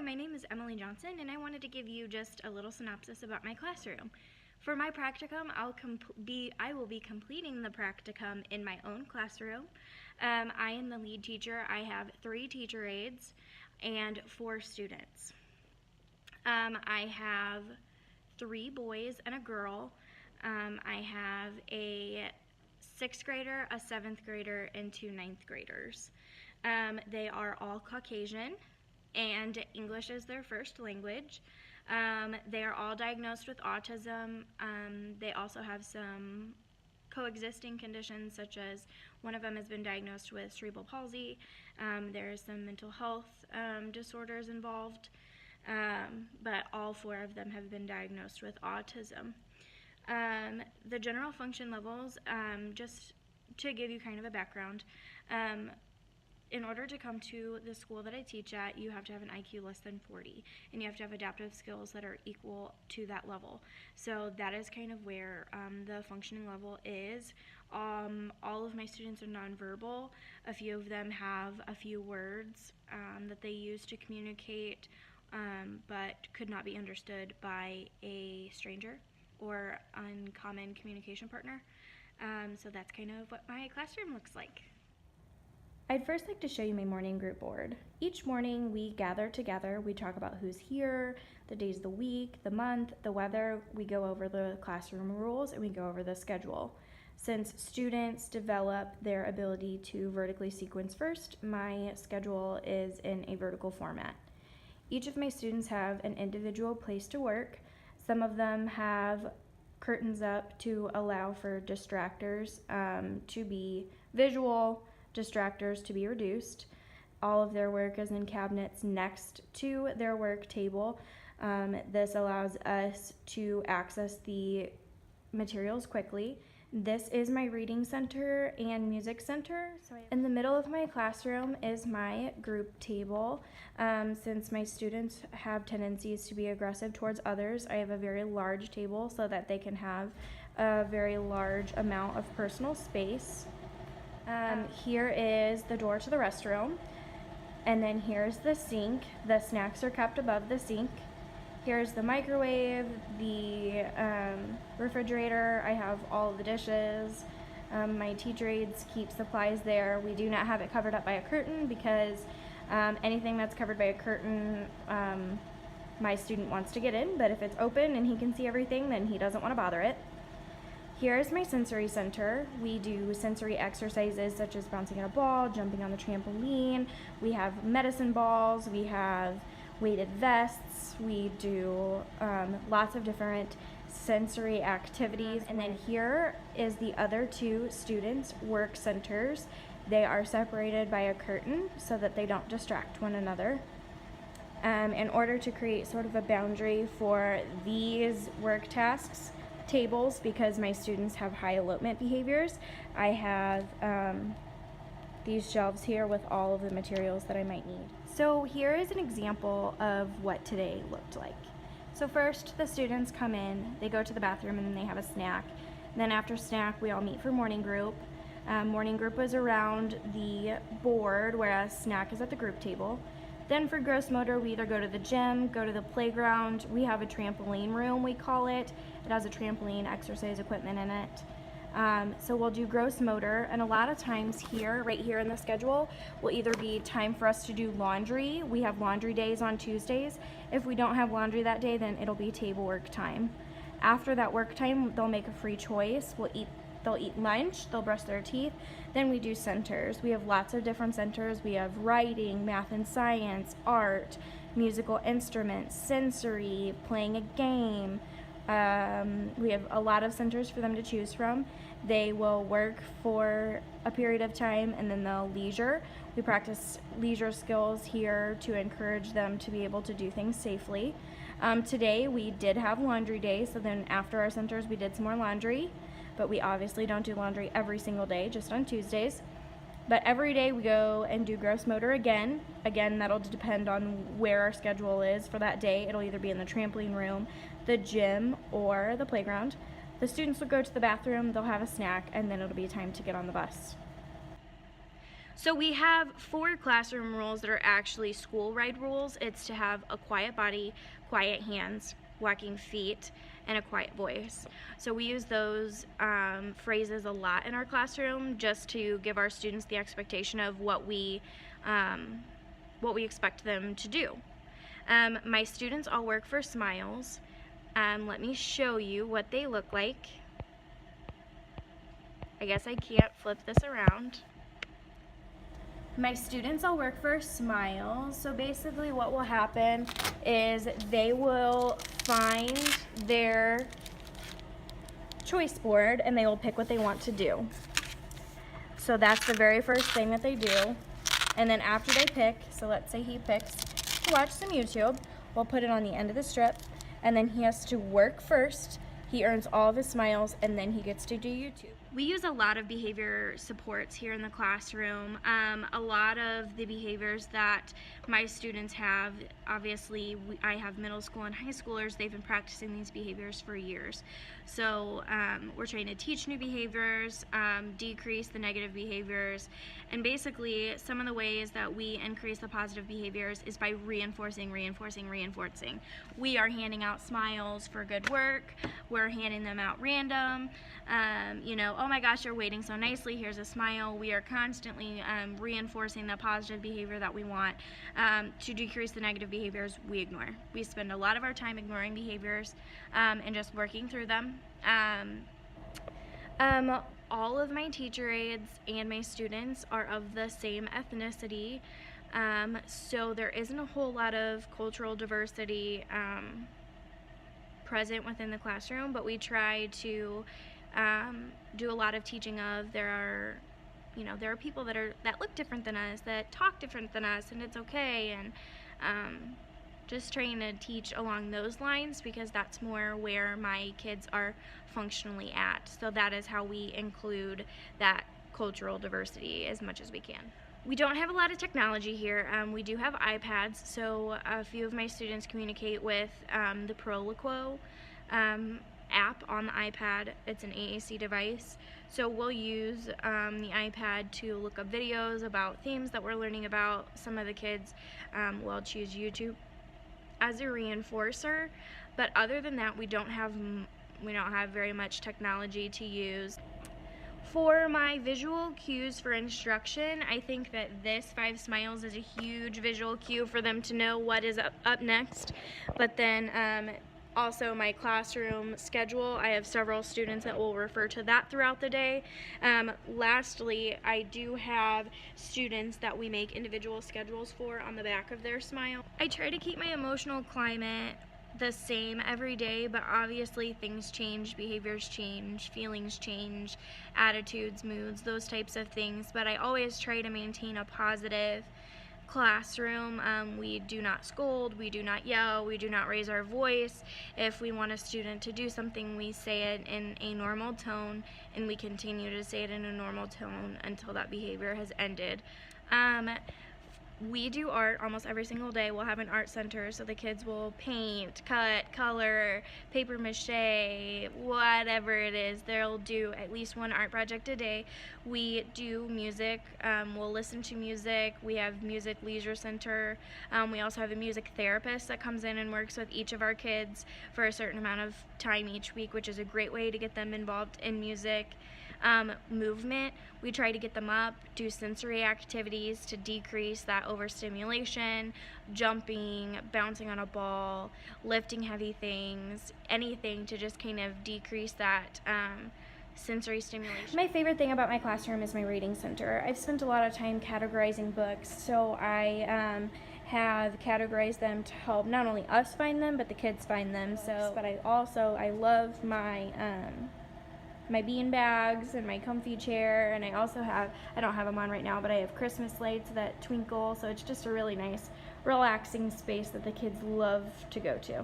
my name is Emily Johnson, and I wanted to give you just a little synopsis about my classroom. For my practicum, I will be completing the practicum in my own classroom. I am the lead teacher. I have 3 teacher aides and 4 students. I have 3 boys and a girl. I have a 6th grader, a 7th grader, and 2 9th graders. They are all Caucasian, and English is their first language. They are all diagnosed with autism. They also have some coexisting conditions, such as one of them has been diagnosed with cerebral palsy. There is some mental health disorders involved, but all 4 of them have been diagnosed with autism. The general function levels, just to give you kind of a background, in order to come to the school that I teach at, you have to have an IQ less than 40, and you have to have adaptive skills that are equal to that level. So that is kind of where the functioning level is. All of my students are nonverbal. A few of them have a few words that they use to communicate, but could not be understood by a stranger or uncommon communication partner. So that's kind of what my classroom looks like. I'd first like to show you my morning group board. Each morning we gather together, we talk about who's here, the days of the week, the month, the weather, we go over the classroom rules, and we go over the schedule. Since students develop their ability to vertically sequence first, my schedule is in a vertical format. Each of my students have an individual place to work. Some of them have curtains up to allow for distractors to be visual, distractors to be reduced. All of their work is in cabinets next to their work table. This allows us to access the materials quickly. This is my reading center and music center. In the middle of my classroom is my group table. Since my students have tendencies to be aggressive towards others, I have a very large table so that they can have a very large amount of personal space. Here is the door to the restroom, and then here's the sink. The snacks are kept above the sink. Here's the microwave, the refrigerator. I have all of the dishes. My teacher aides keep supplies there. We do not have it covered up by a curtain because anything that's covered by a curtain, my student wants to get in, but if it's open and he can see everything, then he doesn't want to bother it. Here's my sensory center. We do sensory exercises such as bouncing on a ball, jumping on the trampoline. We have medicine balls, we have weighted vests, we do lots of different sensory activities. And then here is the other 2 students' work centers. They are separated by a curtain so that they don't distract one another. In order to create sort of a boundary for these work tasks, tables, because my students have high elopement behaviors, I have these shelves here with all of the materials that I might need. So here is an example of what today looked like. So first, the students come in, they go to the bathroom, and then they have a snack. Then after snack, we all meet for morning group. Morning group is around the board, whereas snack is at the group table. Then for gross motor, we either go to the gym, go to the playground. We have a trampoline room, we call it. It has a trampoline exercise equipment in it. So we'll do gross motor, and a lot of times here, right here in the schedule, will either be time for us to do laundry. We have laundry days on Tuesdays. If we don't have laundry that day, then it'll be table work time. After that work time, they'll make a free choice. They'll eat lunch, they'll brush their teeth. Then we do centers. We have lots of different centers. We have writing, math and science, art, musical instruments, sensory, playing a game. We have a lot of centers for them to choose from. They will work for a period of time and then they'll leisure. We practice leisure skills here to encourage them to be able to do things safely. Today we did have laundry day, so then after our centers we did some more laundry. But we obviously don't do laundry every single day, just on Tuesdays. But every day we go and do gross motor again. Again, that'll depend on where our schedule is for that day. It'll either be in the trampoline room, the gym, or the playground. The students will go to the bathroom, they'll have a snack, and then it'll be time to get on the bus. So we have 4 classroom rules that are actually school ride rules. It's to have a quiet body, quiet hands, walking feet, and a quiet voice. So we use those phrases a lot in our classroom just to give our students the expectation of what we expect them to do. My students all work for Smiles. Let me show you what they look like. I guess I can't flip this around. My students all work for Smiles. So basically what will happen is they will find their choice board and they will pick what they want to do. So that's the very first thing that they do. And then after they pick, so let's say he picks to watch some YouTube, we'll put it on the end of the strip, and then he has to work first. He earns all of his Smiles, and then he gets to do YouTube. We use a lot of behavior supports here in the classroom. A lot of the behaviors that my students have, obviously I have middle school and high schoolers, they've been practicing these behaviors for years. So we're trying to teach new behaviors, decrease the negative behaviors, and basically some of the ways that we increase the positive behaviors is by reinforcing. We are handing out Smiles for good work, we're handing them out random, oh my gosh, you're waiting so nicely, here's a smile. We are constantly reinforcing the positive behavior that we want to decrease the negative behaviors we ignore. We spend a lot of our time ignoring behaviors and just working through them. All of my teacher aides and my students are of the same ethnicity, so there isn't a whole lot of cultural diversity present within the classroom, but we try to do a lot of teaching of there are people that look different than us, that talk different than us, and it's okay, and just trying to teach along those lines because that's more where my kids are functionally at. So that is how we include that cultural diversity as much as we can. We don't have a lot of technology here. We do have iPads, so a few of my students communicate with the Proliquo app on the iPad. It's an AAC device, so we'll use the iPad to look up videos about themes that we're learning about. Some of the kids will choose YouTube as a reinforcer, but other than that, we don't have very much technology to use. For my visual cues for instruction, I think that this 5 Smiles is a huge visual cue for them to know what is up next. But then also my classroom schedule, I have several students that will refer to that throughout the day. Lastly, I do have students that we make individual schedules for on the back of their Smile. I try to keep my emotional climate the same every day, but obviously things change, behaviors change, feelings change, attitudes, moods, those types of things, but I always try to maintain a positive classroom. We do not scold, we do not yell, we do not raise our voice. If we want a student to do something, we say it in a normal tone, and we continue to say it in a normal tone until that behavior has ended. We do art almost every single day. We'll have an art center, so the kids will paint, cut, color, paper mache, whatever it is. They'll do at least one art project a day. We do music. We'll listen to music. We have music leisure center. We also have a music therapist that comes in and works with each of our kids for a certain amount of time each week, which is a great way to get them involved in music. Movement, we try to get them up, do sensory activities to decrease that overstimulation, jumping, bouncing on a ball, lifting heavy things, anything to just kind of decrease that sensory stimulation. My favorite thing about my classroom is my reading center. I've spent a lot of time categorizing books, so I have categorized them to help not only us find them, but the kids find them. So, but I love my my bean bags and my comfy chair, and I don't have them on right now, but I have Christmas lights that twinkle, so it's just a really nice relaxing space that the kids love to go to.